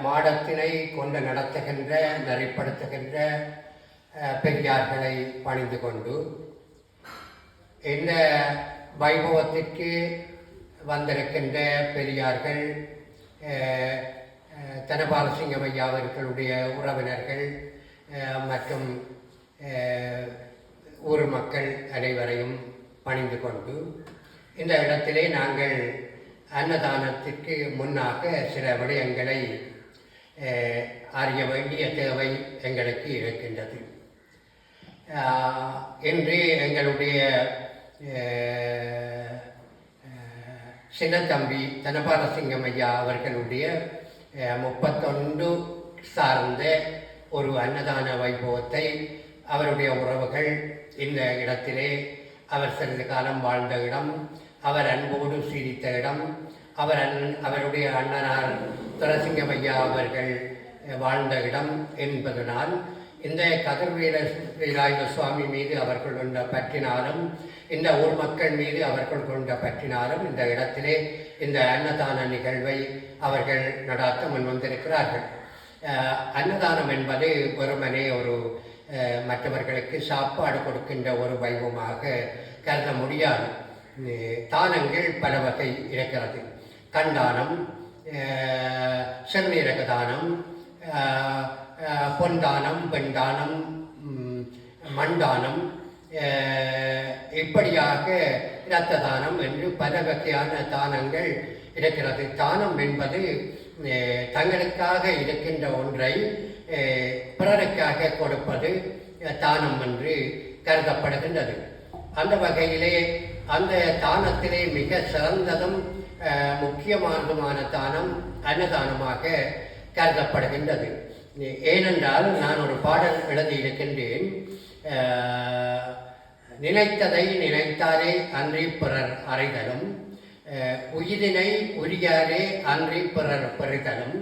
மாடத்தினை கொண்டு நடத்துகின்ற நெறிப்படுத்துகின்ற பெரியார்களை பணிந்து கொண்டு இந்த வைபவத்திற்கு வந்திருக்கின்ற பெரியார்கள் தனபாலசிங்கம் ஐயா அவர்களுடைய உறவினர்கள் மற்றும் ஊர் மக்கள் அனைவரையும் பணிந்து கொண்டு இந்த இடத்திலே நாங்கள் அன்னதானத்திற்கு முன்னாக சில விடயங்களை அறிய வேண்டிய தேவை எங்களுக்கு இருக்கின்றது. இன்று எங்களுடைய சின்னத்தம்பி தனபாலசிங்கம் ஐயா அவர்களுடைய 31 சார்ந்த ஒரு அன்னதான வைபவத்தை அவருடைய உறவுகள் இந்த இடத்திலே அவர் சிறிது காலம் வாழ்ந்த இடம், அவர் அன்போடு சீரித்த இடம், அவருடைய அண்ணனார் துரசிங்கம் ஐயா அவர்கள் வாழ்ந்த இடம் என்பதனால் இந்த கதிர்வேலாயுத சுவாமி மீது அவர்கள் கொண்ட பற்றினாலும் இந்த ஊர் மக்கள் மீது அவர்கள் கொண்ட பற்றினாலும் இந்த இடத்திலே இந்த அன்னதான நிகழ்வை அவர்கள் நடாத்த முன்வந்திருக்கிறார்கள். அன்னதானம் என்பது வெறுமனே ஒரு மற்றவர்களுக்கு சாப்பாடு கொடுக்கின்ற ஒரு வைபவமாக கருத முடியாது. தானங்கள் பல வகை இருக்கிறது. கண்தானம், சிறுநீரக தானம், பொன்தானம், பெண்தானம், மண்தானம், இப்படியாக இரத்த தானம் என்று பல வகையான தானங்கள் இருக்கிறது. தானம் என்பது தங்களுக்காக இருக்கின்ற ஒன்றை பிறருக்காக கொடுப்பது தானம் என்று கருதப்படுகின்றது. அந்த வகையிலே அந்த தானத்திலே மிக சிறந்ததும் முக்கியமானதுமான தானம் அன்னதானமாக கருதப்படுகின்றது. ஏனென்றால் நான் ஒரு பாடல் எழுதியிருக்கின்றேன். நினைத்ததை நினைத்தாரே அன்றி பிறர் அறிதலும், உயிரினை உரியாரே அன்றி பிறர் பெறுதலும்,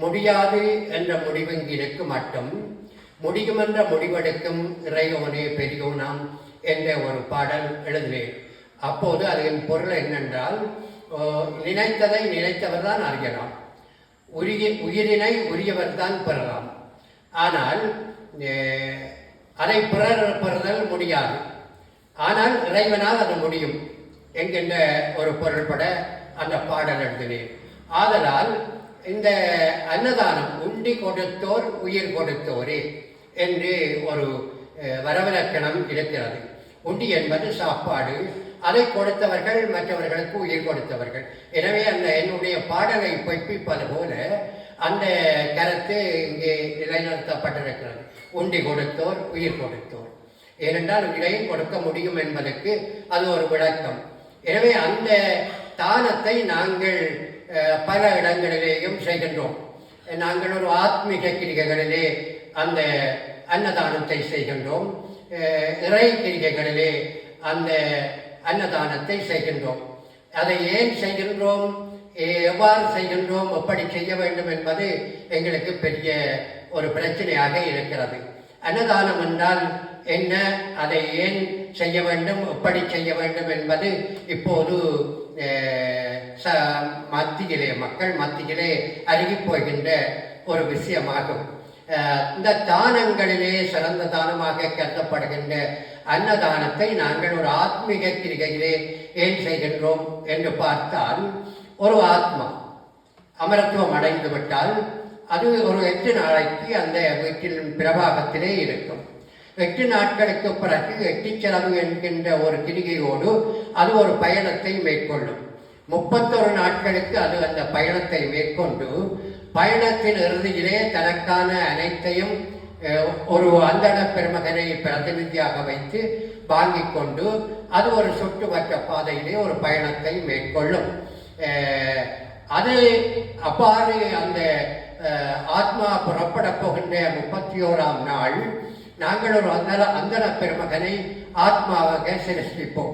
முடியாது என்ற முடிவெங்கிற்கு மட்டும் முடியுமென்ற முடிவெடுக்கும் இறையோனே பெரியோனாம் என்ற ஒரு பாடல் எழுதினேன். அப்போது அதன் பொருள் என்னென்றால், நினைத்ததை நினைத்தவர் தான் அறியலாம், உயிரினை உரியவர் தான் பெறலாம், ஆனால் அதை பிறர் பெறுதல் முடியாது, ஆனால் இறைவனால் அது முடியும் என்கின்ற ஒரு பொருள்பட அந்த பாடல் எழுதினேன். ஆதலால் இந்த அன்னதானம் உண்டி கொடுத்தோர் உயிர் கொடுத்தோரே என்று ஒரு வரவிலக்கணம் இருக்கிறது. உண்டி என்பது சாப்பாடு, அதை கொடுத்தவர்கள் மற்றவர்களுக்கு உயிர் கொடுத்தவர்கள். எனவே அந்த என்னுடைய பாடலை பொய்ப்பிப்பது போல அந்த கருத்து இங்கே நிலைநிறுத்தப்பட்டிருக்கிறது. உண்டி கொடுத்தோர் உயிர் கொடுத்தோர். ஏனென்றால் உயிரையும் கொடுக்க முடியும் என்பதற்கு அது ஒரு விளக்கம். எனவே அந்த தானத்தை நாங்கள் பல இடங்களிலேயும் செய்கின்றோம். நாங்கள் ஒரு ஆத்மீக கிரிகைகளிலே அந்த அன்னதானத்தை செய்கின்றோம், இறை கிரிகைகளிலே அந்த அன்னதானத்தை செய்கின்றோம். அதை ஏன் செய்கின்றோம், எவ்வாறு செய்கின்றோம், எப்படி செய்ய வேண்டும் என்பது எங்களுக்கு பெரிய ஒரு பிரச்சனையாக இருக்கிறது. அன்னதானம் என்றால் என்ன, அதை ஏன் செய்ய வேண்டும், எப்படி செய்ய வேண்டும் என்பது இப்போது மக்கள் மத்தியிலே அருகி போகின்ற ஒரு விஷயமாகும். இந்த தானங்களிலே சிறந்த தானமாக கருதப்படுகின்ற அன்னதானத்தை நாங்கள் ஒரு ஆத்மீக கிரிகையிலே ஏன் செய்கின்றோம் என்று பார்த்தால், ஒரு ஆத்மா அமரத்துவம் அடைந்து விட்டால் அது ஒரு 8 நாளைக்கு அந்த வீட்டின் பிரபாகத்திலே இருக்கும். 8 நாட்களுக்கு பிறகு 8 செலவு என்கின்ற ஒரு கிரிகையோடு அது ஒரு பயணத்தை மேற்கொள்ளும். 31 நாட்களுக்கு அது அந்த பயணத்தை மேற்கொண்டு பயணத்தின் இறுதியிலே தனக்கான அனைத்தையும் ஒரு அந்தண பெருமகனை பிரதிநிதியாக வைத்து வாங்கி கொண்டு அது ஒரு சுற்றுவட்ட பாதையிலே ஒரு பயணத்தை மேற்கொள்ளும். அது அவ்வாறு அந்த ஆத்மா புறப்பட போகின்ற 31ஆம் நாள் நாங்கள் ஒரு அந்தண பெருமகனை ஆத்மாவாக சிருஷ்டிப்போம்.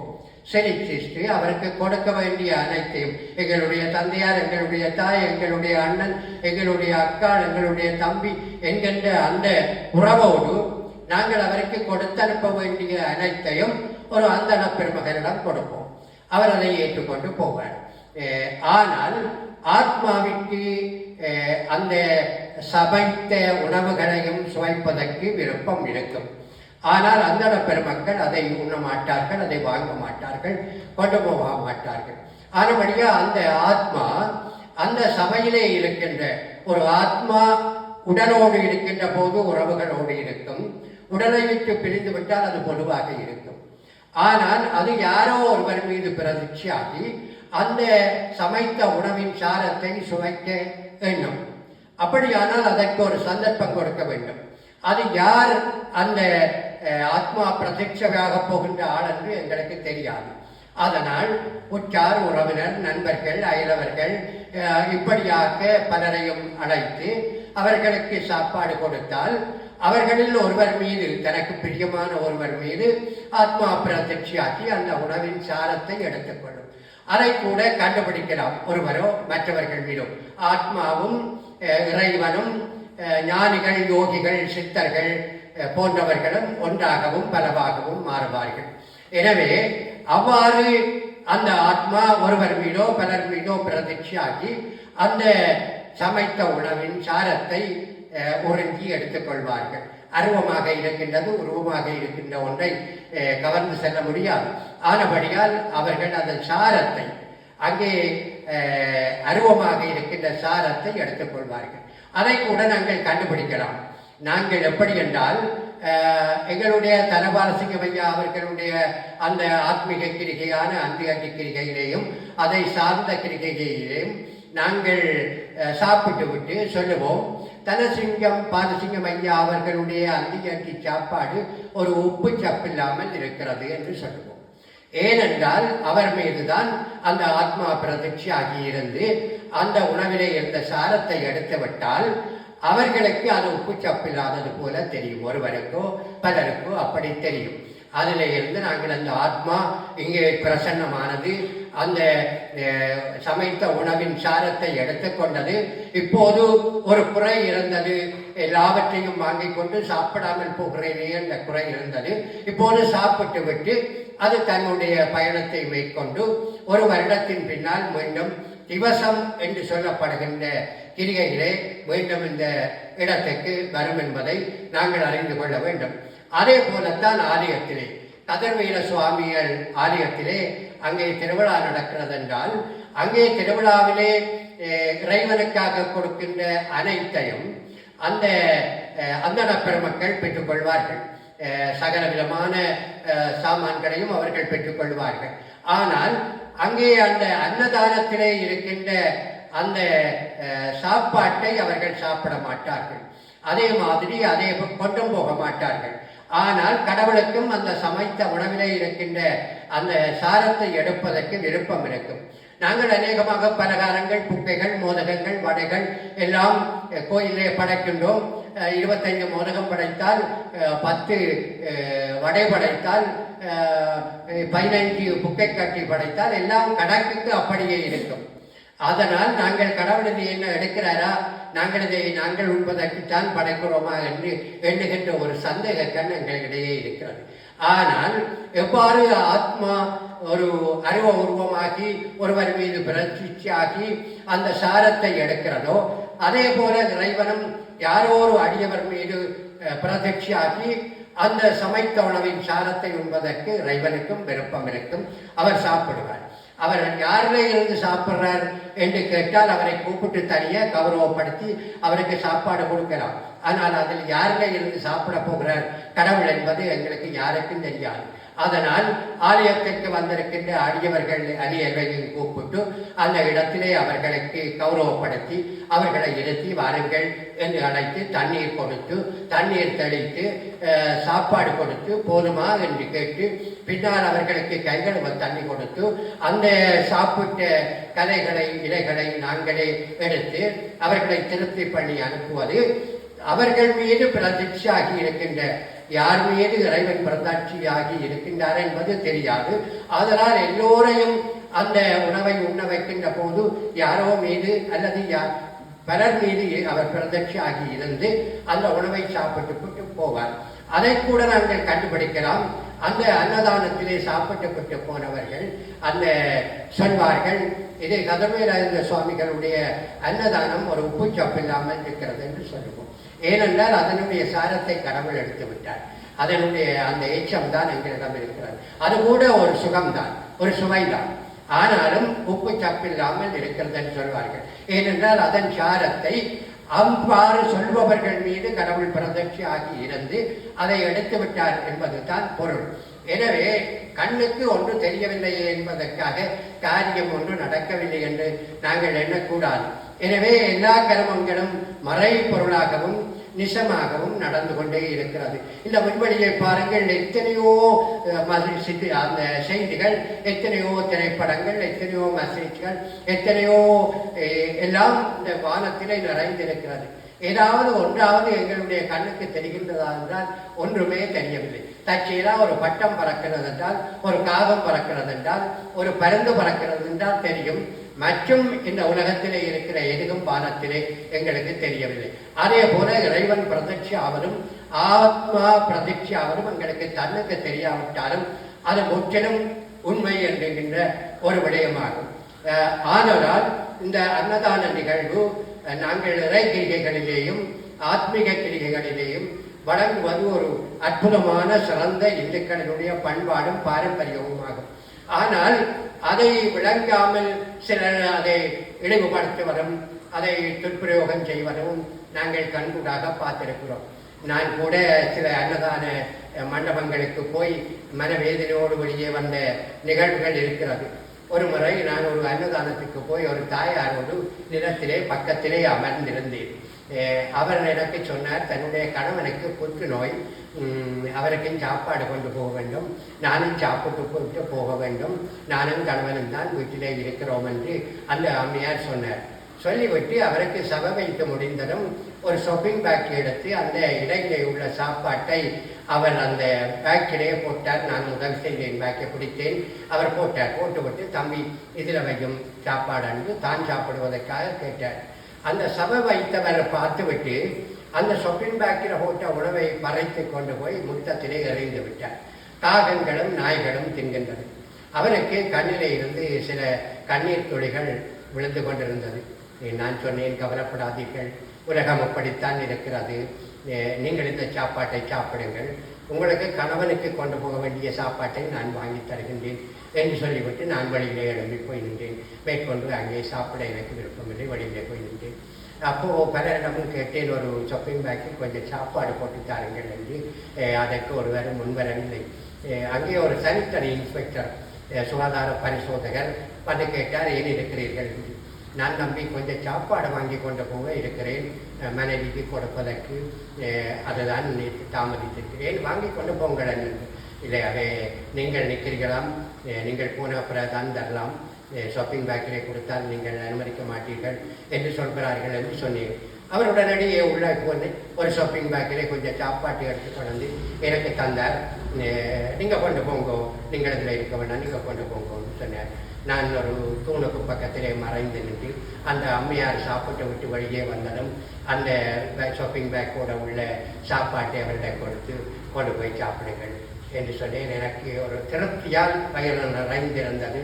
சிருஷ்டித்து அவருக்கு கொடுக்க வேண்டிய அனைத்தையும், எங்களுடைய தந்தையார், எங்களுடைய தாய், எங்களுடைய அண்ணன், எங்களுடைய அக்கா, எங்களுடைய தம்பி என்கின்ற அந்த உறவோடு நாங்கள் அவருக்கு கொடுத்தனுப்ப வேண்டிய அனைத்தையும் ஒரு அந்தண பெருமகனிடம் கொடுப்போம். அவர் அதை ஏற்றுக்கொண்டு போவார். ஆனால் ஆத்மாவிற்கு அந்த சமைத்த உணவுகளையும் சுவைப்பதற்கு விருப்பம் இருக்கும். ஆனால் அந்தன பெருமக்கள் அதை உண்ண மாட்டார்கள், அதை வாங்க மாட்டார்கள், கொண்டு போக மாட்டார்கள். ஆனபடியா அந்த ஆத்மா அந்த சபையிலே இருக்கின்ற ஒரு ஆத்மா உடலோடு இருக்கின்ற போது உறவுகளோடு இருக்கும். உடலை விட்டு பிரிந்து விட்டால் அது பொதுவாக இருக்கும். ஆனால் அது யாரோ ஒருவர் மீது பிரதிஷ்டையாகி அந்த சமைத்த உணவின் சாரத்தை சுவைக்க வேண்டும். அப்படியானால் அதற்கு ஒரு சந்தர்ப்பம் கொடுக்க வேண்டும். அது யார் அந்த ஆத்மா பிரதிஷ்டையாக போகின்ற ஆள் என்று எங்களுக்கு தெரியாது. அதனால் உற்றார் உறவினர் நண்பர்கள் அயலவர்கள் இப்படியாக பலரையும் அழைத்து அவர்களுக்கு சாப்பாடு கொடுத்தால் அவர்களில் ஒருவர் மீது தனக்கு பிரியமான ஒருவர் மீது ஆத்மா பிரதிஷ்டையாக்கி அந்த உணவின் சாரத்தை எடுத்துக்கொள்ளும். அதை கூட கண்டுபிடிக்கலாம் ஒருவரோ மற்றவர்கள் மீதும். ஆத்மாவும் இறைவனும் ஞானிகள் யோகிகள் சித்தர்கள் போன்றவர்களும் ஒன்றாகவும் பலவாகவும் மாறுவார்கள். எனவே அவ்வாறு அந்த ஆத்மா ஒருவர் மீதோ பலர் மீதோ பிரதிஷ்டையாகி அந்த சமைத்த உணவின் சாரத்தை உறிஞ்சி எடுத்துக்கொள்வார்கள். அருவமாக இருக்கின்றது, உருவமாக இருக்கின்ற ஒன்றை கவர்ந்து செல்ல முடியாது. ஆனபடியால் அவர்கள் அதன் சாரத்தை அங்கே அருவமாக இருக்கின்ற சாரத்தை எடுத்துக்கொள்வார்கள். அதை கூட நாங்கள் கண்டுபிடிக்கலாம். நாங்கள் எப்படி என்றால் எங்களுடைய தனபாலசிங்கமையா அவர்களுடைய அந்த ஆத்மீக கிரிகையான அந்தியாட்டி கிரிகையிலேயும் அதை சார்ந்த கிரிகையிலேயும் நாங்கள் சாப்பிட்டு விட்டு சொல்லுவோம், தனசிங்கம் பாலசிங்கம் ஐயா அவர்களுடைய அந்தியாட்டி சாப்பாடு ஒரு உப்பு சப்பில்லாமல் இருக்கிறது என்று சொல்லுவோம். ஏனென்றால் அவர் மீதுதான் அந்த ஆத்மா பிரதிஷ்டையாகி இருந்து அந்த உணவிலே இருந்த சாரத்தை எடுத்து விட்டால் அவர்களுக்கு அது உப்பு சப்பில்லாதது போல தெரியும். ஒருவருக்கோ பலருக்கோ அப்படி தெரியும். அதில் இருந்து நாங்கள் அந்த ஆத்மா இங்கே பிரசன்னமானது, அந்த சமைத்த உணவின் சாரத்தை எடுத்துக்கொண்டது. இப்போது ஒரு குறை இருந்தது, எல்லாவற்றையும் வாங்கி கொண்டு சாப்பிடாமல் போகிறேனே என்ற குறை இருந்தது. இப்போது சாப்பிட்டு விட்டு அது தன்னுடைய பயணத்தை மேற்கொண்டு ஒரு வருடத்தின் பின்னால் மீண்டும் திவசம் என்று சொல்லப்படுகின்ற கிரிகையிலே மீண்டும் இந்த இடத்துக்கு வரும் என்பதை நாங்கள் அறிந்து கொள்ள வேண்டும். அதே போலத்தான் ஆலயத்திலே கதிர்வீர சுவாமிகள் ஆலயத்திலே அங்கே திருவிழா நடக்கிறது என்றால் அங்கே திருவிழாவிலே இறைவனுக்காக கொடுக்கின்ற அனைத்தையும் அந்த அந்தண பெருமக்கள் பெற்றுக்கொள்வார்கள். சகல விதமான சாமான்களையும் அவர்கள் பெற்றுக்கொள்வார்கள். ஆனால் அங்கே அந்த அன்னதானத்திலே இருக்கின்ற அந்த சாப்பாட்டை அவர்கள் சாப்பிட மாட்டார்கள். அதே மாதிரி அதை கொண்டும் போக மாட்டார்கள். ஆனால் கடவுளுக்கும் அந்த சமைத்த உணவிலே இருக்கின்ற அந்த சாரத்தை எடுப்பதற்கு விருப்பம் இருக்கும். நாங்கள் அநேகமாக பலகாரங்கள், புக்கைகள், மோதகங்கள், வடைகள் எல்லாம் கோயிலே படைக்கின்றோம். 25 மோதகம் படைத்தால் 10 வடை படைத்தால் 15 புக்கை கட்டி படைத்தால் எல்லாம் கணக்குக்கு அப்படியே இருக்கும். அதனால் நாங்கள் கடவுள் இது என்ன எடுக்கிறாரா, நாங்கள் இதை நாங்கள் உண்பதற்குத்தான் படைக்கிறோமா என்று எண்ணுகின்ற ஒரு சந்தேக கண் எங்களிடையே இருக்கிறது. ஆனால் எவ்வாறு ஆத்மா ஒரு அருவ உருவமாகி ஒருவர் மீது பிரதிஷ்டையாகி அந்த சாரத்தை எடுக்கிறதோ அதே போல இறைவனும் யாரோ ஒரு அடியவர் மீது பிரதிஷ்டையாகி அந்த சமைத்த உணவின் சாரத்தை உண்பதற்கு இறைவனுக்கும் விருப்பம் இருக்கும். அவர் சாப்பிடுவார். அவர் யாரிலே இருந்து சாப்பிட்றார் என்று கேட்டால் அவரை கூப்பிட்டு தனியாக கௌரவப்படுத்தி அவருக்கு சாப்பாடு கொடுக்கலாம். ஆனால் அதில் யாரிலே இருந்து சாப்பிட போகிறார் கடவுள் என்பது எங்களுக்கு யாருக்கும் தெரியாது. அதனால் ஆலயத்திற்கு வந்திருக்கின்ற அடியவர்கள் அணியர்களையும் கூப்பிட்டு அந்த இடத்திலே அவர்களுக்கு கௌரவப்படுத்தி அவர்களை இருத்தி வாருங்கள் என்று அழைத்து தண்ணீர் கொடுத்து தண்ணீர் தெளித்து சாப்பாடு கொடுத்து போதுமா என்று கேட்டு பின்னால் அவர்களுக்கு கைகழுவ தண்ணி கொடுத்து அந்த சாப்பிட்ட கலைகளை இலைகளை நாங்களே எடுத்து அவர்களை திருப்தி பண்ணி அனுப்புவது அவர்கள் மீது பிரதிஷ்டையாகி இருக்கின்ற யார் மீது இறைவன் பிரதாட்சியாகி இருக்கின்றார் என்பது தெரியாது. அதனால் எல்லோரையும் அந்த உணவை உண்ண வைக்கின்ற போது யாரோ மீது அல்லது பலர் மீது அவர் பிரதட்சியாகி இருந்து அந்த உணவை சாப்பிட்டு போட்டு போவார். அதை கூட நாங்கள் கண்டுபிடிக்கலாம். அந்த அன்னதானத்திலே சாப்பிட்டு விட்டு போனவர்கள் அந்த சொல்வார்கள், இது கதிர்வேலாயுத சுவாமிகளுடைய அன்னதானம் ஒரு உப்பு சப்பில்லாமல் இருக்கிறது என்று சொல்லுவோம். ஏனென்றால் அதனுடைய சாரத்தை கடவுள் எடுத்து விட்டார். அதனுடைய அந்த எச்சம் தான் எங்களிடம் இருக்கிறது. அது கூட ஒரு சுகம்தான், ஒரு சுவைதான். ஆனாலும் உப்பு சப்பில்லாமல் இருக்கிறது என்று சொல்வார்கள். ஏனென்றால் அதன் சாரத்தை அவ்வாறு சொல்பவர்கள் மீது கடவுள் பிரதட்சி ஆகி இருந்து அதை எடுத்து விட்டார் என்பதுதான் பொருள். எனவே கண்ணுக்கு ஒன்று தெரியவில்லையே என்பதற்காக காரியம் ஒன்று நடக்கவில்லை என்று நாங்கள் எண்ணக்கூடாது. எனவே எல்லா கர்மங்களும் மறை பொருளாகவும் நிசமாகவும் நடந்து கொண்டே இருக்கிறது. இந்த விண்வெளியை பாருங்கள், எத்தனையோ அந்த செய்திகள், எத்தனையோ திரைப்படங்கள், எத்தனையோ மெசேஜ்கள், எத்தனையோ எல்லாம் இந்த வானத்திலே நிறைந்திருக்கிறது. ஏதாவது ஒன்றாவது எங்களுடைய கண்ணுக்கு தெரிகின்றதா என்றால் ஒன்றுமே தெரியவில்லை. தற்செயலா ஒரு பட்டம் பறக்கிறது என்றால், ஒரு காகம் பறக்கிறது என்றால், ஒரு பருந்து பறக்கிறது என்றால் தெரியும். மற்றும் இந்த உலகத்திலே இருக்கிற எதுவும் பானத்திலே எங்களுக்கு தெரியவில்லை. அதே போல இறைவன் பிரதிட்சி ஆவதும் ஆத்மா பிரதிட்சி ஆவதும் எங்களுக்கு தன்னுக்கு தெரியாவிட்டாலும் அது முற்றிலும் உண்மை என்கின்ற ஒரு விடயமாகும். ஆனால் இந்த அன்னதான நிகழ்வு நாங்கள் இறை கிரிகைகளிலேயும் ஆத்மீக கிரிகைகளிலேயும் வழங்குவது ஒரு அற்புதமான சிறந்த இந்துக்களினுடைய பண்பாடும் பாரம்பரியமுமாகும். ஆனால் அதை விளங்காமல் சிலர் அதை இழிவுபடுத்துவதும் அதை துஷ்பிரயோகம் செய்வதும் நாங்கள் கண்கூடாக பார்த்திருக்கிறோம். நான் கூட சில அன்னதான மண்டபங்களுக்கு போய் மனவேதனையோடு வெளியே வந்த நிகழ்வுகள் இருக்கிறது. ஒரு முறை நான் ஒரு அன்னதானத்துக்கு போய் ஒரு தாயாரோடு நிலத்திலே பக்கத்திலே அமர்ந்திருந்தேன். அவர் எனக்கு சொன்னார், தன்னுடைய கணவனுக்கு புற்றுநோய், அவருக்கும் சாப்பாடு கொண்டு போக வேண்டும், நானும் சாப்பிட்டு போட்டு போக வேண்டும், நானும் கணவனும் தான் வீட்டிலே இருக்கிறோம் என்று அந்த அம்மையார் சொன்னார். சொல்லிவிட்டு அவருக்கு சபை வைத்து முடிந்ததும் ஒரு ஷாப்பிங் பேக் எடுத்து அந்த இடையிலே உள்ள சாப்பாட்டை அவர் அந்த பேக்கிலே போட்டார். நான் உதவி செய்தேன், பேக்கை பிடித்தேன். அவர் போட்டார். போட்டுவிட்டு, தம்பி இதில் வைக்கும் சாப்பாடு என்று தான் சாப்பிடுவதற்காக கேட்டார். அந்த சபை வைத்தவரை பார்த்துவிட்டு அந்த ஷாப்பிங் பேக்கில் போட்ட உணவை பறைத்து கொண்டு போய் முத்தத்திலே எறிந்து விட்டார். காகங்களும் நாய்களும் தின்கின்றது. அவனுக்கு கண்ணிலே இருந்து சில கண்ணீர் துளிகள் விழுந்து கொண்டிருந்தது. நான் சொன்னேன், கவலைப்படாதீர்கள், உலகம் அப்படித்தான் இருக்கிறது, நீங்கள் இந்த சாப்பாட்டை சாப்பிடுங்கள், உங்களுக்கு கணவனுக்கு கொண்டு போக வேண்டிய சாப்பாட்டை நான் வாங்கி தருகின்றேன் என்று சொல்லிவிட்டு நான் வழியிலே எழும்பி போய் நின்றேன். மேற்கொண்டு அங்கே சாப்பிட எனக்கு விருப்பமில்லை, வழியிலே போய் நின்றேன். அப்போது பலரிடமும் கேட்டேன், ஒரு ஷாப்பிங் பேக்கில் கொஞ்சம் சாப்பாடு போட்டு தாருங்கள் என்று. அதற்கு ஒருவர் முன்வரவில்லை. அங்கே ஒரு சானிட்டரி இன்ஸ்பெக்டர், சுகாதார பரிசோதகர் வந்து கேட்டார், ஏன் இருக்கிறீர்கள் என்று. நான் நம்பி கொஞ்சம் சாப்பாடு வாங்கி கொண்டு போக இருக்கிறேன், மனைவிக்கு கொடுப்பதற்கு, அதுதான் தாமதித்திருக்கிறேன், வாங்கி கொண்டு போங்கள் என்று. இல்லை, அதை நீங்கள் நிற்கிறீர்களாம், நீங்கள் போன அப்புறம் தான் தரலாம், ஷாப்பிங் பேக்கிலே கொடுத்தால் நீங்கள் அனுமதிக்க மாட்டீர்கள் என்று சொல்கிறார்கள் என்று சொன்னேன். அவர் உடனடியே உள்ள போன்னு ஒரு ஷாப்பிங் பேக்கிலே கொஞ்சம் சாப்பாட்டு எடுத்து கொண்டு எனக்கு தந்தார். நீங்கள் கொண்டு போங்கோ, நீங்கள் இதில் இருக்க வேண்டாம், நீங்கள் கொண்டு போங்கோன்னு சொன்னார். நான் ஒரு தூணுக்கு பக்கத்திலே மறைந்து நின்று அந்த அம்மையார் சாப்பிட்டு விட்டு வழியே வந்ததும் அந்த ஷாப்பிங் பேக்கோட உள்ள சாப்பாட்டை அவர்களை கொடுத்து கொண்டு போய் சாப்பிடுங்கள் என்று சொன்னேன். எனக்கு ஒரு திருப்தியால் வயிறு நிறைந்திருந்தது.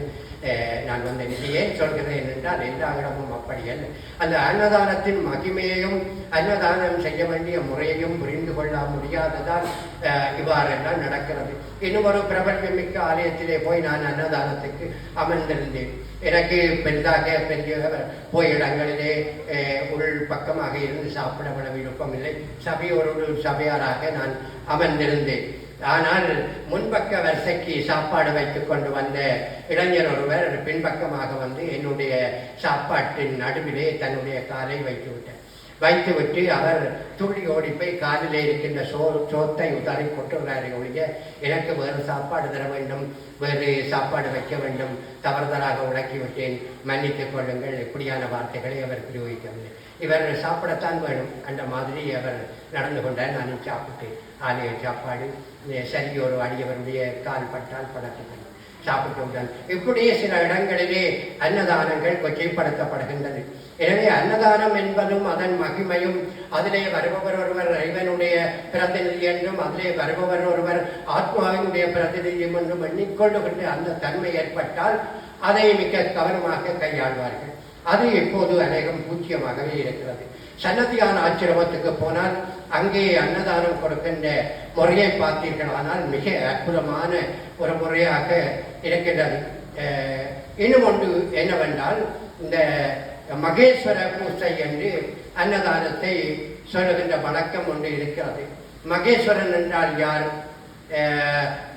நான் வந்து ஏன் சொல்கிறேன் என்றால், எல்லா இடமும் அப்படியல்ல. அந்த அன்னதானத்தின் மகிமையையும் அன்னதானம் செய்ய வேண்டிய முறையையும் புரிந்து கொள்ள முடியாததால் இவ்வாறெல்லாம் நடக்கிறது. இன்னும் ஒரு பிரபல்யமிக்க ஆலயத்திலே போய் நான் அன்னதானத்துக்கு அமர்ந்திருந்தேன். எனக்கு பெரிதாக பெரிய போய் இடங்களிலே உள் பக்கமாக இருந்து சாப்பிட விருப்பமில்லை. சபையோடு சபையாராக நான் அமர்ந்திருந்தேன். ஆனால் முன்பக்க வரிசைக்கு சாப்பாடு வைத்து கொண்டு வந்த இளைஞர் ஒருவர் பின்பக்கமாக வந்து என்னுடைய சாப்பாட்டின் நடுவிலே தன்னுடைய காலை வைத்துவிட்டு அவர் துள்ளி ஓடி போய் காலிலே இருக்கின்ற சோத்தை உதறி கொட்டுகிறாரே ஒழிய, எனக்கு வேறு சாப்பாடு தர வேண்டும், வேறு சாப்பாடு வைக்க வேண்டும், தவறுதலாக உடக்கிவிட்டேன், மன்னித்துக் கொள்ளுங்கள், இப்படியான வார்த்தைகளை அவர் பிரயோகிக்கவில்லை. இவர் சாப்பிடத்தான் வேணும், அந்த மாதிரி அவர் நடந்து கொண்டார். நானும் சாப்பிட்டேன். ஆலய சாப்பாடு சரி, ஒரு அடியவருடைய கால் பட்டால் படத்துக்கு சாப்பிட்டுள்ளனர். இப்படியே சில இடங்களிலே அன்னதானங்கள் கொச்சைப்படுத்தப்படுகின்றது. எனவே அன்னதானம் என்பதும் அதன் மகிமையும், அதிலே வருபவர் ஒருவர் இறைவனுடைய பிரதிநிதி என்றும் அதிலே வருபவர் ஒருவர் ஆத்மாவினுடைய பிரதிநிதியும் என்றும் எண்ணிக்கொள்ளுகின்ற அந்த தன்மை ஏற்பட்டால் அதை மிக கவனமாக கையாள்வார்கள். அது எப்போது அநேகம் பூஜ்யமாகவே இருக்கிறது. சன்னதியான ஆசிரமத்துக்கு போனால் அங்கே அன்னதானம் கொடுக்கின்ற முறையை பார்த்தீர்களானால் மிக அற்புதமான ஒரு முறையாக இருக்கின்றது. இன்னும் ஒன்று என்னவென்றால், இந்த மகேஸ்வர பூசை என்று அன்னதானத்தை சொல்லுகின்ற வழக்கம் ஒன்று இருக்கிறது. மகேஸ்வரன் என்றால் யார்?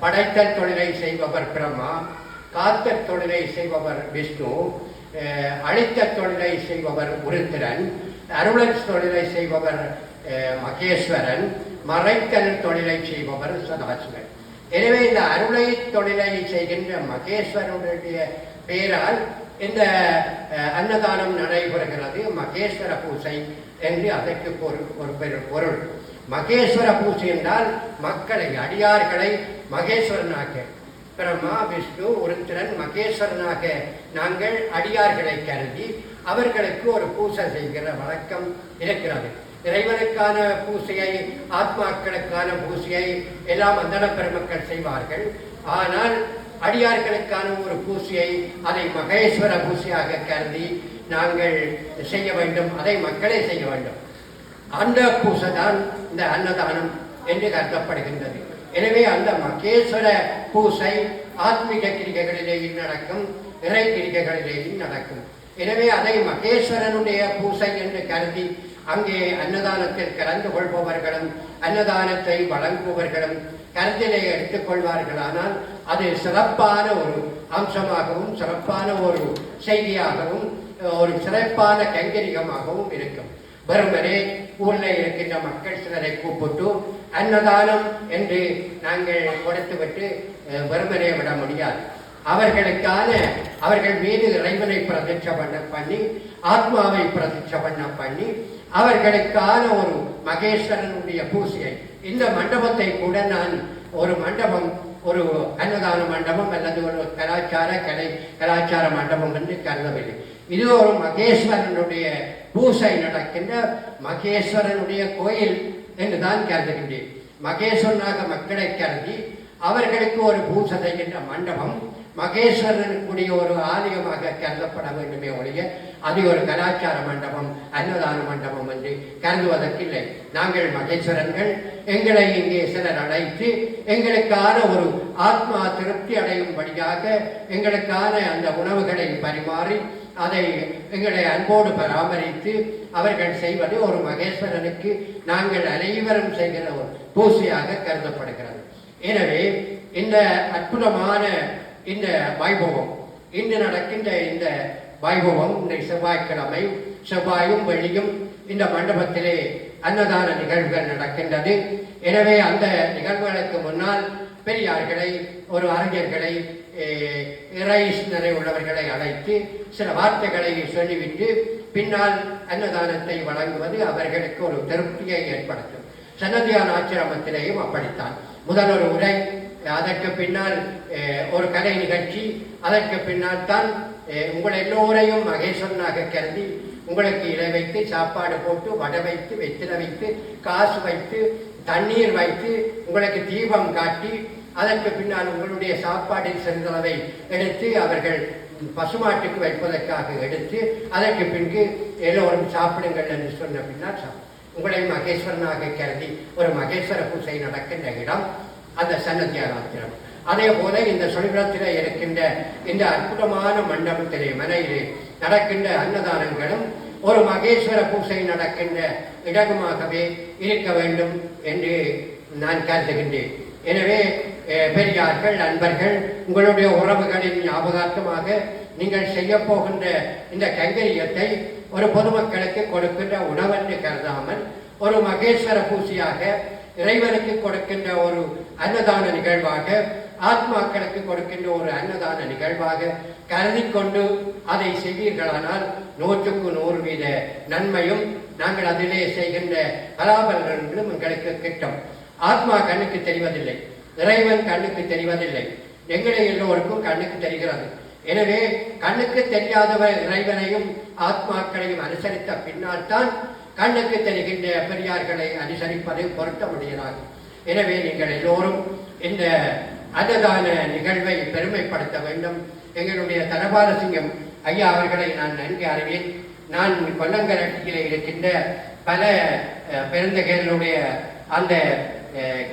படைத்தல் தொழிலை செய்பவர் பிரம்மா, காத்தல் தொழிலை செய்பவர் விஷ்ணு, அழித்த தொழிலை செய்பவர் உருத்திரன், அருளல் தொழிலை செய்பவர் மகேஸ்வரன், மறைத்தல் தொழிலை செய்பவர் சதாசிவன். எனவே இந்த அருளை தொழிலை செய்கின்ற மகேஸ்வரனுடைய பெயரால் இந்த அன்னதானம் நடைபெறுகிறது. மகேஸ்வர பூசை என்று அதற்கு ஒரு பொருள். மகேஸ்வர பூசை என்றால் மக்களை, அடியார்களை மகேஸ்வரனாக, பிரம்மா விஷ்ணு உருத்திரன் மகேஸ்வரனாக நாங்கள் அடியார்களை கருதி அவர்களுக்கு ஒரு பூசை செய்கிற வழக்கம் இருக்கிறது. இறைவனுக்கான பூசையை, ஆத்மாக்களுக்கான பூசையை எல்லாம் அந்தன பெருமக்கள் செய்வார்கள். ஆனால் அடியார்களுக்கான ஒரு பூசையை, அதை மகேஸ்வர பூசையாக கருதி நாங்கள் செய்ய வேண்டும், அதை மக்களே செய்ய வேண்டும். அந்த பூசை தான் இந்த அன்னதானம் என்று கருதப்படுகின்றது. எனவே அந்த மகேஸ்வர பூசை ஆத்மீக கிரிகைகளிலேயும் நடக்கும், இறை கிரிகைகளிலேயும் நடக்கும். எனவே அதை மகேஸ்வரனுடைய பூசை என்று கருதி அங்கே அன்னதானத்தில் கலந்து கொள்பவர்களும் அன்னதானத்தை வழங்குபவர்களும் கருத்திலே எடுத்துக்கொள்வார்களானால் அது சிறப்பான ஒரு அம்சமாகவும் சிறப்பான ஒரு செய்தியாகவும் ஒரு சிறப்பான கைங்கரிகமாகவும் இருக்கும். வெறுமனே ஊரில் இருக்கின்ற மக்கள் சிலரை கூப்பிட்டு அன்னதானம் என்று நாங்கள் கொடுத்துவிட்டு வெறுமனே விட முடியாது. அவர்கள் மீது இறைவனை பிரதிட்ச பண்ணி, ஆத்மாவை பிரதிட்ச பண்ணி, அவர்களுக்கான ஒரு மகேஸ்வரனுடைய பூசையை, இந்த மண்டபத்தை கூட நான் ஒரு மண்டபம், ஒரு அன்னதான மண்டபம் அல்லது ஒரு கலாச்சார மண்டபம் என்று கருதவில்லை. இது ஒரு மகேஸ்வரனுடைய பூசை நடக்கின்ற மகேஸ்வரனுடைய கோயில் என்றுதான் கருதுகின்றேன். மகேஸ்வரனாக மக்களை கருதி அவர்களுக்கு ஒரு பூசை செய்கின்ற மண்டபம் மகேஸ்வரனுக்குரிய ஒரு ஆலயமாக கருதப்பட வேண்டுமே ஒழிய அது ஒரு கலாச்சார மண்டபம், அன்னதான மண்டபம் என்று கருதுவதற்கில்லை. நாங்கள் மகேஸ்வரன்கள், எங்களை இங்கே சிலர் அழைத்து எங்களுக்கான ஒரு ஆத்மா திருப்தி அடையும்படியாக எங்களுக்கான அந்த உணவுகளை பரிமாறி அதை எங்களை அன்போடு பராமரித்து அவர்கள் செய்வது ஒரு மகேஸ்வரனுக்கு நாங்கள் அனைவரும் செய்கிற ஒரு பூசையாக கருதப்படுகிறது. எனவே இந்த அற்புதமான இந்த வைபவம், இன்று நடக்கின்ற இந்த வைபவம், இந்த செவ்வாய்க்கிழமை, செவ்வாயும் வெள்ளியும் இந்த மண்டபத்திலே அன்னதான நிகழ்வுகள் நடக்கின்றது. எனவே அந்த நிகழ்வுகளுக்கு முன்னால் பெரியார்களை, ஒரு அறிஞர்களை, இறை சிந்தனை உள்ளவர்களை அழைத்து சில வார்த்தைகளை சொல்லிவிட்டு பின்னால் அன்னதானத்தை வழங்குவது அவர்களுக்கு ஒரு திருப்தியை ஏற்படுத்தும். சன்னதியான ஆசிரமத்திலேயும் அப்படித்தான். முதல் ஒரு உரை, அதற்கு பின்னால் ஒரு கலை நிகழ்ச்சி, அதற்கு பின்னால் தான் உங்கள் எல்லோரையும் மகேஸ்வரனாக கருதி உங்களுக்கு இலை வைத்து சாப்பாடு போட்டு வடை வைத்து வெற்றிலை வைத்து காசு வைத்து தண்ணீர் வைத்து உங்களுக்கு தீபம் காட்டி அதற்கு பின்னால் உங்களுடைய சாப்பாட்டில் சிறிதளவை எடுத்து அவர்கள் பசுமாட்டுக்கு வைப்பதற்காக எடுத்து அதற்கு பின்பு எல்லோரும் சாப்பிடுங்கள் என்று சொன்ன பின்னால் உங்களை மகேஸ்வரனாக கருதி ஒரு மகேஸ்வர பூசை நடக்கின்ற இடம் அந்த சன்னதியான ஆசிரமம். அதே போல இந்த சொல்லிடத்தில் இருக்கின்ற இந்த அற்புதமான மண்டபத்திலே மனையிலே நடக்கின்ற அன்னதானங்களும் ஒரு மகேஸ்வர பூசை நடக்கின்ற இடமாகவே இருக்க வேண்டும் என்று நான் கருதுகின்றேன். எனவே பெரியார்கள், நண்பர்கள், உங்களுடைய உறவுகளின் ஞாபகார்த்தமாக நீங்கள் செய்ய போகின்ற இந்த கைங்கரியத்தை ஒரு பொதுமக்களுக்கு கொடுக்கின்ற உணவென்று கருதாமல் ஒரு மகேஸ்வர பூசையாக, இறைவனுக்கு கொடுக்கின்ற ஒரு அன்னதான நிகழ்வாக, ஆத்மாக்களுக்கு கொடுக்கின்ற ஒரு அன்னதான நிகழ்வாக கருதி கொண்டு அதை செய்வீர்களானால் 100% நன்மையும் நாங்கள் அதிலே செய்கின்ற பலாபலன்களும் எங்களுக்கு கிட்டும். ஆத்மா கண்ணுக்கு தெரிவதில்லை, இறைவன் கண்ணுக்கு தெரிவதில்லை. எங்களை எல்லோருக்கும் கண்ணுக்கு தெரிகிறது. எனவே கண்ணுக்கு தெரியாதவர் இறைவனையும் ஆத்மாக்களையும் அனுசரித்த பின்னால் தான் கண்ணுக்கு தெரிகின்ற பெரியார்களை அனுசரிப்பதை பொருத்த முடியலாகும். எனவே நீங்கள் எல்லோரும் இந்த அன்னதான நிகழ்வை பெருமைப்படுத்த வேண்டும். எங்களுடைய தனபாலசிங்கம் ஐயா அவர்களை நான் நன்கு அறிவேன். நான் கொல்லங்கரட்டியில் இருக்கின்ற பல பெருந்தகைகளுடைய அந்த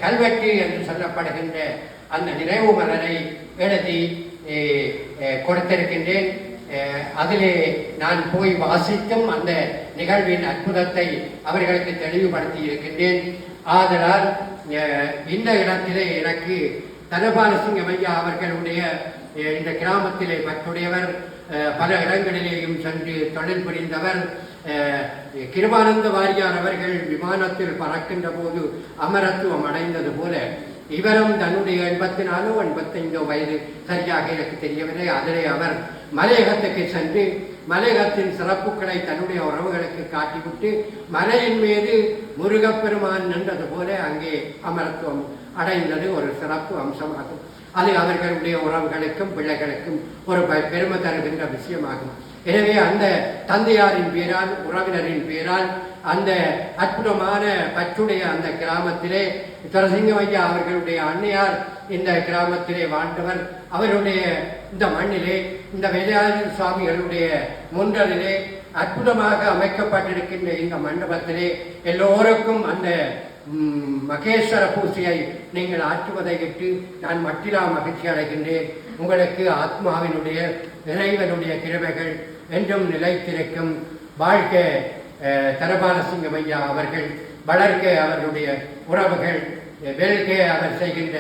கல்வெட்டு என்று சொல்லப்படுகின்ற அந்த நினைவு மலரை எழுதி கொடுத்திருக்கின்றேன். அதிலே நான் போய் வாசித்தும் அந்த நிகழ்வின் அற்புதத்தை அவர்களுக்கு தெளிவுபடுத்தி இருக்கின்றேன். ஆதலால் இந்த இடத்திலே எனக்கு தனபாலசிங்கம் ஐயா அவர்களுடைய இந்த கிராமத்திலே மற்றுடையவர், பல இடங்களிலேயும் சென்று தொழில் புரிந்தவர். கிருபானந்த வாரியார் அவர்கள் விமானத்தில் பறக்கின்ற போது அமரத்துவம் அடைந்தது போல இவரும் தன்னுடைய 84 85 வயது சரியாக எனக்கு தெரியவில்லை, அதிலே அவர் மலையகத்துக்கு சென்று மலையகத்தின் சிறப்புகளை தன்னுடைய உறவுகளுக்கு காட்டிவிட்டு மலையின் மீது முருகப்பெருமான் நின்றது போல அங்கே அமரத்துவம் அடைந்தது ஒரு சிறப்பு அம்சமாகும். அது அவர்களுடைய உறவுகளுக்கும் பிள்ளைகளுக்கும் ஒரு பெருமை தருகின்ற விஷயமாகும். எனவே அந்த தந்தையாரின் பேரால், உறவினரின் பேரால், அந்த அற்புதமான பற்றுடைய அந்த கிராமத்திலே துரசிங்கம் ஐயா அவர்களுடைய அன்னையார் இந்த கிராமத்திலே வாழ்ந்தவர். அவருடைய இந்த மண்ணிலே, இந்த வேதாந்த சுவாமிகளுடைய முன்றலிலே அற்புதமாக அமைக்கப்பட்டிருக்கின்ற இந்த மண்டபத்திலே எல்லோருக்கும் அந்த மகேஸ்வர பூசையை நீங்கள் ஆற்றுவதை விட்டு நான் மட்டிலா மகிழ்ச்சி அடைகின்றேன். உங்களுக்கு ஆத்மாவினுடைய இறைவனுடைய கிருபைகள் என்றும் நிலைத்திருக்கும். வாழ்க தனபாலசிங்கம் ஐயா அவர்கள், வளர்க அவர்களுடைய உறவுகள், வெல்க அவர் செய்கின்ற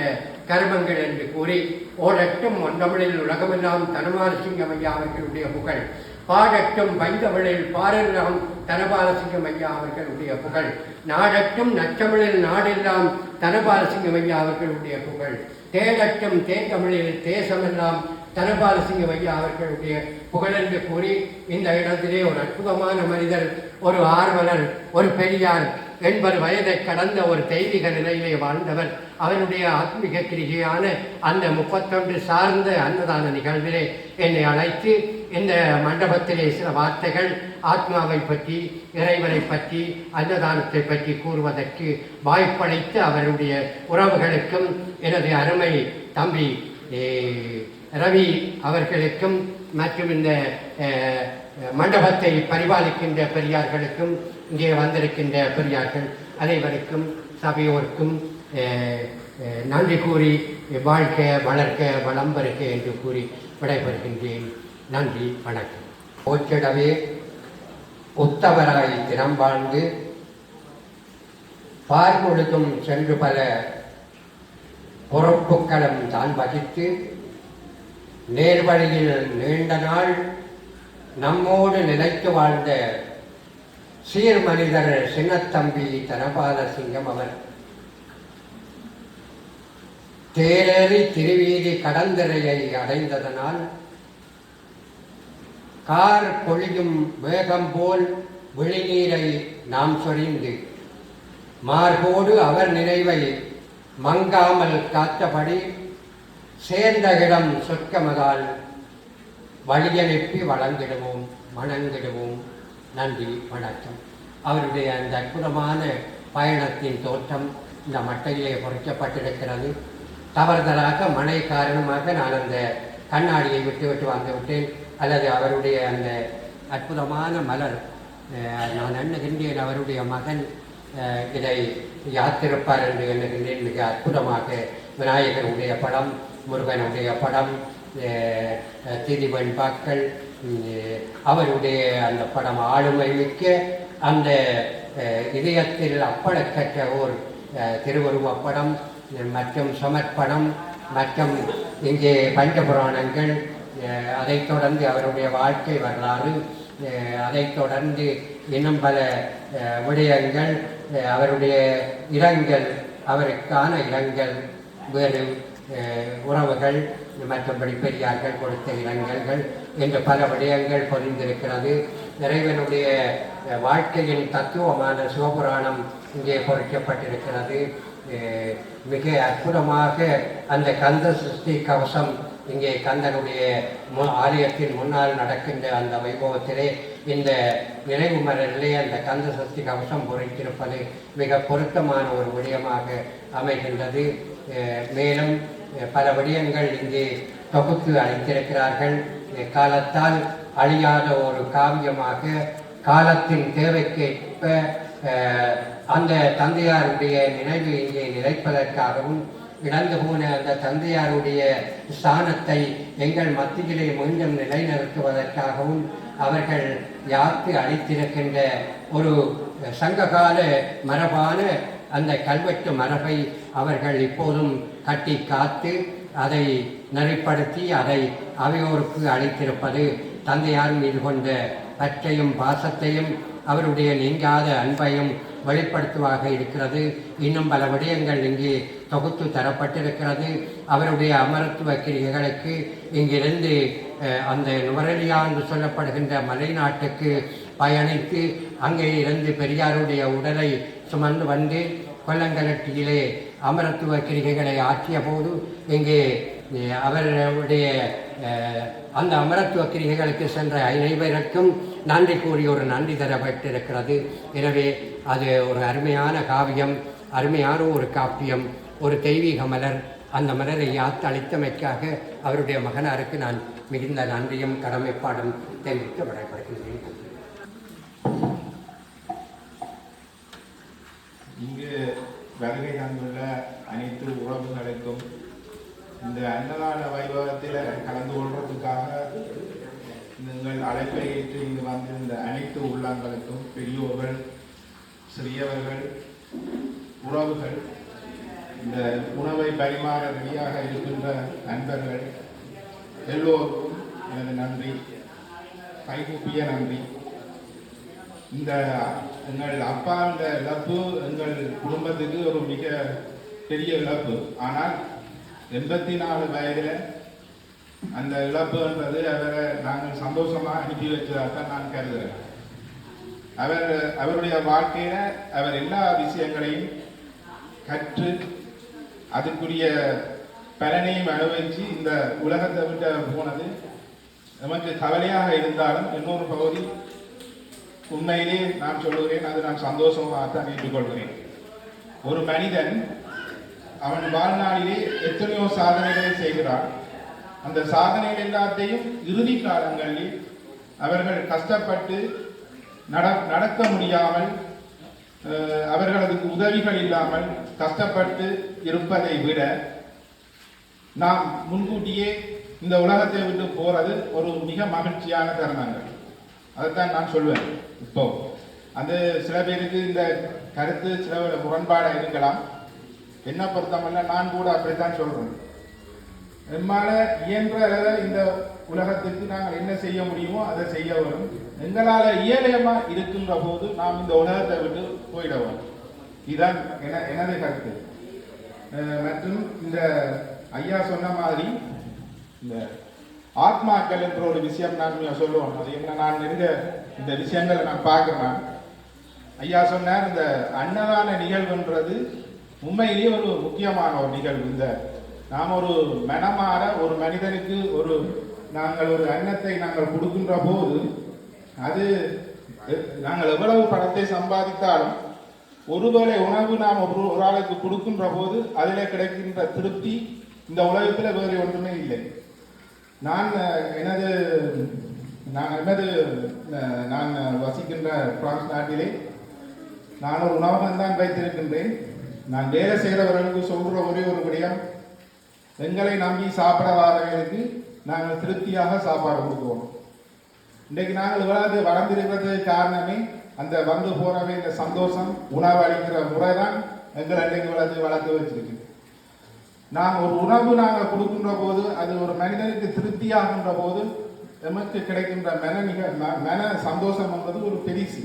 கர்மங்கள் என்று கூறி ஓடட்டும் ஒன்றமிழில் உலகமெல்லாம் தனபாலசிங்கம் ஐயா அவர்களுடைய புகழ் பாடட்டும் பைந்தமிழில் பாரெல்லாம் தனபாலசிங்கம் ஐயா அவர்களுடைய புகழ் நாடட்டும் நற்றமிழில் நாடெல்லாம் தனபாலசிங்கம் ஐயா அவர்களுடைய புகழ் தேடட்டும் தேந்தமிழில் தேசமெல்லாம் தனபாலசிங்கம் ஐயா அவர்களுடைய புகழென்று கூறி இந்த இடத்திலே ஒரு அற்புதமான மனிதர், ஒரு ஆர்வலர், ஒரு பெரியார், 80 வயதை கடந்த ஒரு தெய்வீக நிலையிலே வாழ்ந்தவர். அவனுடைய ஆத்மீக கிரிகையான அந்த 31 சார்ந்த அன்னதான நிகழ்விலே என்னை அழைத்து இந்த மண்டபத்திலே சில வார்த்தைகள் ஆத்மாவை பற்றி, இறைவனை பற்றி, அன்னதானத்தை பற்றி கூறுவதற்கு வாய்ப்பளித்து அவருடைய உறவுகளுக்கும் எனது அருமை தம்பி ரவி அவர்களுக்கும் மற்றும் இந்த மண்டபத்தை பரிபாலிக்கின்ற பெரியார்களுக்கும் இங்கே வந்திருக்கின்ற பெரியார்கள் அனைவருக்கும் சபையோருக்கும் நன்றி கூறி வாழ்க வளர்க்க வளம் பெருக்க என்று கூறி விடைபெறுகின்றேன். நன்றி, வணக்கம். போற்றிடவே உத்தவராய் திறம் வாழ்ந்து பார்முழுதும் சென்று பல பொறுப்புக்களும் தான் வகித்து நேர்வழியில் நீண்ட நாள் நம்மோடு நிலைத்து வாழ்ந்த சீர் மனிதர் சின்னத்தம்பி தனபாலசிங்கம் அவர் தேரேறி திருவீதி கடந்தரையை அடைந்ததனால் கார் பொழியும் வேகம் போல் விழிநீரை நாம் சொரிந்து மார்போடு அவர் நினைவை மங்காமல் காத்தபடி சேர்ந்த இடம் சொற்கமதால் வழியனுப்பி வழங்கிடுவோம், வணங்கிடுவோம். நன்றி, வணக்கம். அவருடைய அந்த அற்புதமான பயணத்தின் தோற்றம் இந்த மட்டையிலே பொறிக்கப்பட்டிருக்கிறது. தவறுதலாக மழை காரணமாக நான் அந்த கண்ணாடியை விட்டு வந்துவிட்டேன். அல்லது அவருடைய அந்த அற்புதமான மலர் நான் எண்ணுகின்றேன் அவருடைய மகன் இதை யாத்திருப்பார் என்று எண்ணுகின்றேன். மிக அற்புதமாக விநாயகருடைய படம், முருகனுடைய படம், திதிவெண்பாக்கள், அவருடைய அந்த படம் ஆளுமை மிக்க அந்த இதயத்தில் அப்பளக்கற்ற ஓர் திருவுருவப் படம் மற்றும் சமர்ப்பணம் மற்றும் இங்கே பஞ்சபுராணங்கள், அதைத் தொடர்ந்து அவருடைய வாழ்க்கை வரலாறு, அதைத் தொடர்ந்து இன்னும் பல விடயங்கள், அவருடைய இரங்கல், அவருக்கான இரங்கல், வேறு உறவுகள் மற்றபடி பெரியார்கள் கொடுத்த இரங்கல்கள் என்று பல விடயங்கள் பொறிந்திருக்கிறது. இறைவனுடைய வாழ்க்கையின் தத்துவமான சிவபுராணம் இங்கே பொறிக்கப்பட்டிருக்கிறது. மிக அற்புதமாக அந்த கந்த சஷ்டி கவசம் இங்கே கந்தனுடைய ஆலயத்தின் முன்னால் நடக்கின்ற அந்த வைபவத்திலே இந்த நினைவு மலரிலே அந்த கந்த சஷ்டி கவசம் பொறித்திருப்பது மிக பொருத்தமான ஒரு விடயமாக அமைகின்றது. மேலும் பல விடயங்கள் இங்கே தொகுத்து அளித்திருக்கிறார்கள். காலத்தால் அழியாத ஒரு காவியமாக காலத்தின் தேவைக்கேற்ப அந்த தந்தையாருடைய நினைவு இங்கே நிலைப்பதற்காகவும் இழந்து போன அந்த தந்தையாருடைய ஸ்தானத்தை எங்கள் மத்தியிலே மீண்டும் நிலைநிறுத்துவதற்காகவும் அவர்கள் யாருக்கு அளித்திருக்கின்ற ஒரு சங்ககால மரபான அந்த கல்வெட்டு மரபை அவர்கள் இப்போதும் கட்டி காத்து அதை நெறிப்படுத்தி அதை அவையோருக்கு அளித்திருப்பது தந்தையார் மீது கொண்ட பற்றையும் பாசத்தையும் அவருடைய நீங்காத அன்பையும் வெளிப்படுத்துவாக இருக்கிறது. இன்னும் பல விடயங்கள் இங்கே தொகுத்து தரப்பட்டிருக்கிறது. அவருடைய அமரத்துவ கிரிகைகளுக்கு இங்கிருந்து அந்த நுவரெலியா என்று சொல்லப்படுகின்ற மலைநாட்டுக்கு பயணித்து அங்கே இருந்து பெரியாருடைய உடலை சுமந்து வந்து கொல்லங்கலட்டியிலே அமரத்துவ கிரிகைகளை ஆற்றிய போது இங்கே அவருடைய அந்த அமரத்துவ கிரிகைகளுக்கு சென்ற அனைவருக்கும் நன்றி கூறி ஒரு நன்றி தரப்பட்டிருக்கிறது. எனவே அது ஒரு அருமையான காவியம், அருமையான ஒரு காப்பியம், ஒரு தெய்வீக மலர். அந்த மலரை யாத்து அளித்தமைக்காக அவருடைய மகனாருக்கு நான் மிகுந்த நன்றியும் கடமைப்பாடும் தெரிவித்து விடைபெறுகின்றேன். இங்கு வருகை தந்துள்ள அனைத்து உறவுகளுக்கும் இந்த அன்னதான வைபவத்தில் கலந்து கொள்வதற்காக நீங்கள் அழைப்பை ஏற்று இங்கு வந்திருந்த அனைத்து உள்ளங்களுக்கும் பெரியோர்கள், சிறியவர்கள், உறவுகள், இந்த உணவை பரிமாற ரெடியாக இருக்கின்ற நண்பர்கள் எல்லோருக்கும் எனது நன்றி, கைகூப்பிய நன்றி. இந்த எங்கள் அப்பா இந்த இழப்பு எங்கள் குடும்பத்துக்கு ஒரு மிக பெரிய இழப்பு. ஆனால் 84 வயதில் அந்த இழப்புன்றது அவரை நாங்கள் சந்தோஷமாக அனுப்பி வச்சதாகத்தான் நான் கருதுகிறேன். அவருடைய வாழ்க்கையில அவர் எல்லா விஷயங்களையும் கற்று அதுக்குரிய பலனையும் அனுபவிச்சு இந்த உலகத்தை விட்டு போனது நமக்கு கவலையாக இருந்தாலும் இன்னொரு பகுதி உண்மையிலே நான் சொல்லுகிறேன், அது நான் சந்தோஷமாகத்தான் ஏற்றுக்கொள்கிறேன். ஒரு மனிதன் அவன் வாழ்நாளிலே எத்தனையோ சாதனைகளை செய்கிறான். அந்த சாதனைகள் எல்லாத்தையும் இறுதி காலங்களில் அவர்கள் கஷ்டப்பட்டு நடக்க முடியாமல் அவர்களது உதவிகள் இல்லாமல் கஷ்டப்பட்டு இருப்பதை விட நாம் முன்கூட்டியே இந்த உலகத்தை விட்டு போறது ஒரு மிக மகிழ்ச்சியான தருணங்கள். அதைத்தான் நான் சொல்வேன். இப்போ அது சில பேருக்கு இந்த கருத்து சில முரண்பாடாக இருக்கலாம். என்ன பொறுத்தமல்ல நான் கூட அப்படித்தான் சொல்றேன். எம்மால இயன்ற இந்த உலகத்துக்கு நாங்கள் என்ன செய்ய முடியுமோ அதை செய்ய வரும். எங்களால இயலமா இருக்கின்ற போது நாம் இந்த உலகத்தை விட்டு போயிடவும். இதுதான் எனது கருத்து. மற்றும் இந்த ஐயா சொன்ன மாதிரி இந்த ஆத்மாக்கள் என்ற ஒரு விஷயம் நான் சொல்லுவோம். அது என்ன, நான் இந்த விஷயங்களை நான் பார்க்கிறேன். ஐயா சொன்னார், இந்த அன்னதான நிகழ்வுன்றது உண்மையிலேயே ஒரு முக்கியமான ஒரு நிகழ்வு. இந்த நாம் ஒரு மனமாற ஒரு மனிதனுக்கு நாங்கள் ஒரு அன்னத்தை நாங்கள் கொடுக்கின்ற போது அது நாங்கள் எவ்வளவு பணத்தை சம்பாதித்தாலும் ஒருவேளை உணவு நாம் ஒரு ஆளுக்கு கொடுக்கின்ற போது அதில் கிடைக்கின்ற திருப்தி இந்த உலகத்தில் வேறு ஒன்றுமே இல்லை. நான் வசிக்கின்ற பிரான்ஸ் நாட்டிலே நான் ஒரு உணவகம் தான் வைத்திருக்கின்றேன். நான் வேலை செய்கிறவர்களுக்கு சொல்கிற ஒரே ஒரு விடயம், எங்களை நம்பி சாப்பிட வாரவர்களுக்கு நாங்கள் திருப்தியாக சாப்பாடு கொடுக்குவோம். இன்றைக்கு நாங்கள் இவ்வளவு வளர்ந்திருக்கிறதுக்கு காரணமே அந்த வந்து போறவே இந்த சந்தோஷம், உணவு அளிக்கிற முறை தான் எங்களை இன்றைக்கு வளர்த்து வச்சிருக்கு. நாம் ஒரு உணவு நாங்கள் கொடுக்கின்ற போது அது ஒரு மனிதனுக்கு திருப்தியாகின்ற போது நமக்கு கிடைக்கின்ற மன சந்தோஷம் என்பது ஒரு பெரிசு.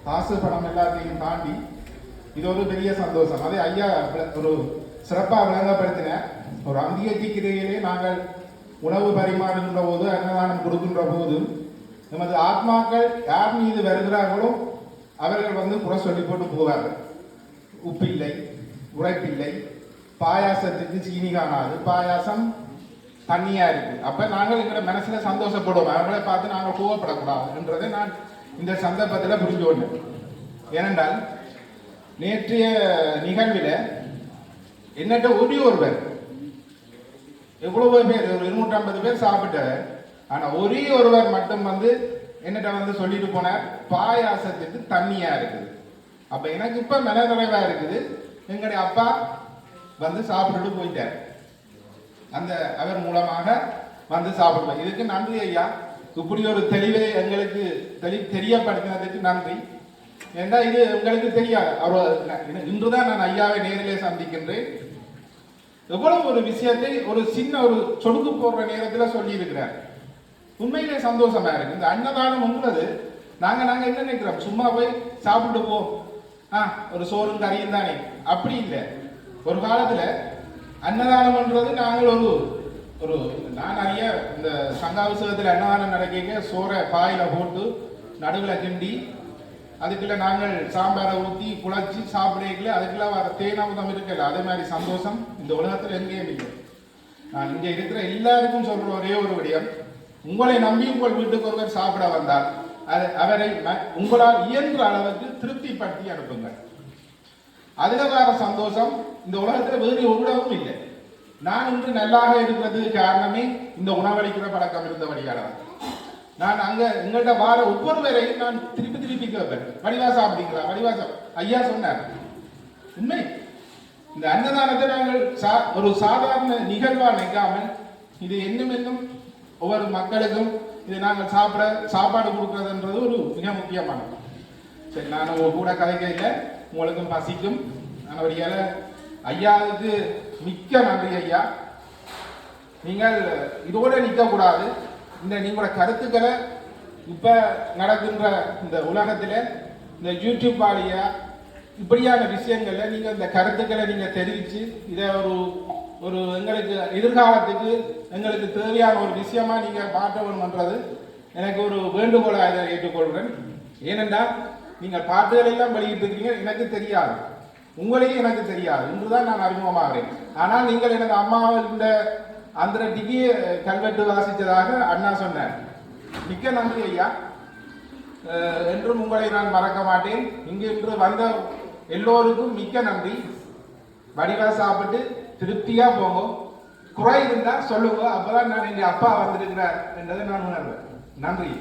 காசு பணம் எல்லாத்தையும் தாண்டி இது ஒரு பெரிய சந்தோஷம். அதை ஐயா ஒரு சிறப்பாக விளங்கப்படுத்தின. ஒரு அந்தியத்திக்கிரையிலே நாங்கள் உணவு பரிமாறுகின்ற போது, அன்னதானம் கொடுக்கின்ற போது நமது ஆத்மாக்கள் யார் மீது வருகிறார்களோ அவர்கள் குறை சொல்லி போட்டு போவார்கள். உப்பு இல்லை, உரைப்பில்லை, பாயாசத்துக்கு சீனி காணாது, பாயாசம் தண்ணியா இருக்கு. அப்ப நாங்கள் எங்களை மனசுல சந்தோஷப்படுவோம், அவர்களை பார்த்து நாங்கள் கோவப்படக்கூடாது என்றதை நான் இந்த சந்தர்ப்பத்தில் புரிஞ்சு கொண்டேன். ஏனென்றால் நேற்றைய நிகழ்வில் என்னட்ட ஒருவர் எவ்வளவு பேர், ஒரு 250 பேர் சாப்பிட்டவர், ஆனா ஒரே ஒருவர் மட்டும் என்னட்ட சொல்லிட்டு போனார், பாயாசத்துக்கு தண்ணியா இருக்குது. அப்ப எனக்கு இப்ப மனநிறைவா இருக்குது, எங்களுடைய அப்பா சாப்பிட்டுட்டு போயிட்டார், அந்த அவர் மூலமாக சாப்பிடுவார். இதுக்கு நன்றி ஐயா, இப்படி ஒரு தெளிவை எங்களுக்கு தெரியப்படுத்தினதுக்கு நன்றி. ஏன்னா இது உங்களுக்கு தெரியாது, இன்றுதான் நான் ஐயாவை நேரிலே சந்திக்கின்றேன். எவ்வளவு ஒரு விஷயத்தை ஒரு சின்ன ஒரு சொடுக்கு போடுற நேரத்தில் சொல்லி இருக்கிறார். உண்மையிலே சந்தோஷமா இருக்கு. இந்த அன்னதானம் உங்களது நாங்க என்ன நினைக்கிறோம், சும்மா போய் சாப்பிட்டு போ, ஒரு சோறும் கறியும் தானே, அப்படி இல்லை. ஒரு காலத்துல அன்னதானம்ன்றது நாங்கள் ஒரு நான் நிறைய இந்த சங்காபிஷேகத்தில் அன்னதானம் நடக்க சோறை பாயில போட்டு நடுவில் கிண்டி அதுக்குள்ள நாங்கள் சாம்பாரை ஊற்றி குழச்சி சாப்பிடல, அதுக்குள்ள வர தேனாமுதம் இருக்கல, அதே மாதிரி சந்தோஷம் இந்த உலகத்தில் எங்கேயும் இல்லை. நான் இங்க இருக்கிற எல்லாருக்கும் சொல்ற ஒரே ஒரு விடயம், உங்களை நம்பி உங்கள் வீட்டுக்கு ஒருவர் சாப்பிட வந்தால் அவரை உங்களால் இயன்ற அளவுக்கு திருப்திப்படுத்தி அனுப்புங்கள். அதுல வர சந்தோஷம் இந்த உலகத்துல வேறு உணவும் இல்லை. நான் இன்று நல்லாக இருக்கிறதுக்கு காரணமே இந்த உணவளிக்கிற பழக்கம் இருந்தபடியால. நான் அங்க எங்கள்கிட்ட வார ஒவ்வொருவரையும் நான் திருப்பி கேட்பேன், வடிவா சாப்பிட்டீங்களா, வடிவா ஐயா சொன்னார். உண்மை, இந்த அன்னதானத்தை நாங்கள் ஒரு சாதாரண நிகழ்வா நினைக்காமல் இது இன்னும் ஒவ்வொரு மக்களுக்கும் இதை நாங்கள் சாப்பாடு கொடுக்கறதுன்றது ஒரு மிக முக்கியமானது. சரி, நான் கூட கதைக்க இல்லை, உங்களுக்கும் பசிக்கும். ஆனால் ஐயாவுக்கு மிக்க நன்றி ஐயா. நீங்கள் இதோட நிற்க கூடாது. இந்த நீங்களோட கருத்துக்களை இப்ப நடக்கின்ற இந்த உலகத்துல இந்த யூடியூப் வாலியா இப்படியான விஷயங்கள்ல நீங்க இந்த கருத்துக்களை நீங்க தெரிவிச்சு இதை ஒரு எங்களுக்கு எதிர்காலத்துக்கு எங்களுக்கு தேவையான ஒரு விஷயமா நீங்க மாற்றணும்ன்றது எனக்கு ஒரு வேண்டுகோளை இதை ஏற்றுக்கொள்கிறேன். ஏனென்றால் நீங்கள் பாட்டுகள் எல்லாம் வெளியிட்டு இருக்கீங்க, எனக்கு தெரியாது, உங்களையும் எனக்கு தெரியாது, இன்றுதான் நான் அறிமுகமாகிறேன். ஆனால் நீங்கள் எனது அம்மாவின் அந்த டிகிரி கல்வெட்டு வாசித்ததாக அண்ணா சொன்னார். மிக்க நன்றி ஐயா, என்றும் உங்களை நான் மறக்க மாட்டேன். இன்று வந்த எல்லோருக்கும் மிக்க நன்றி. வடிவா சாப்பிட்டு திருப்தியா போங்க, குறை இருந்தா சொல்லுங்க, அப்பதான் நான் எங்க அப்பா வந்திருக்கிறார் என்றதை நான் உணர்வேன். நன்றி.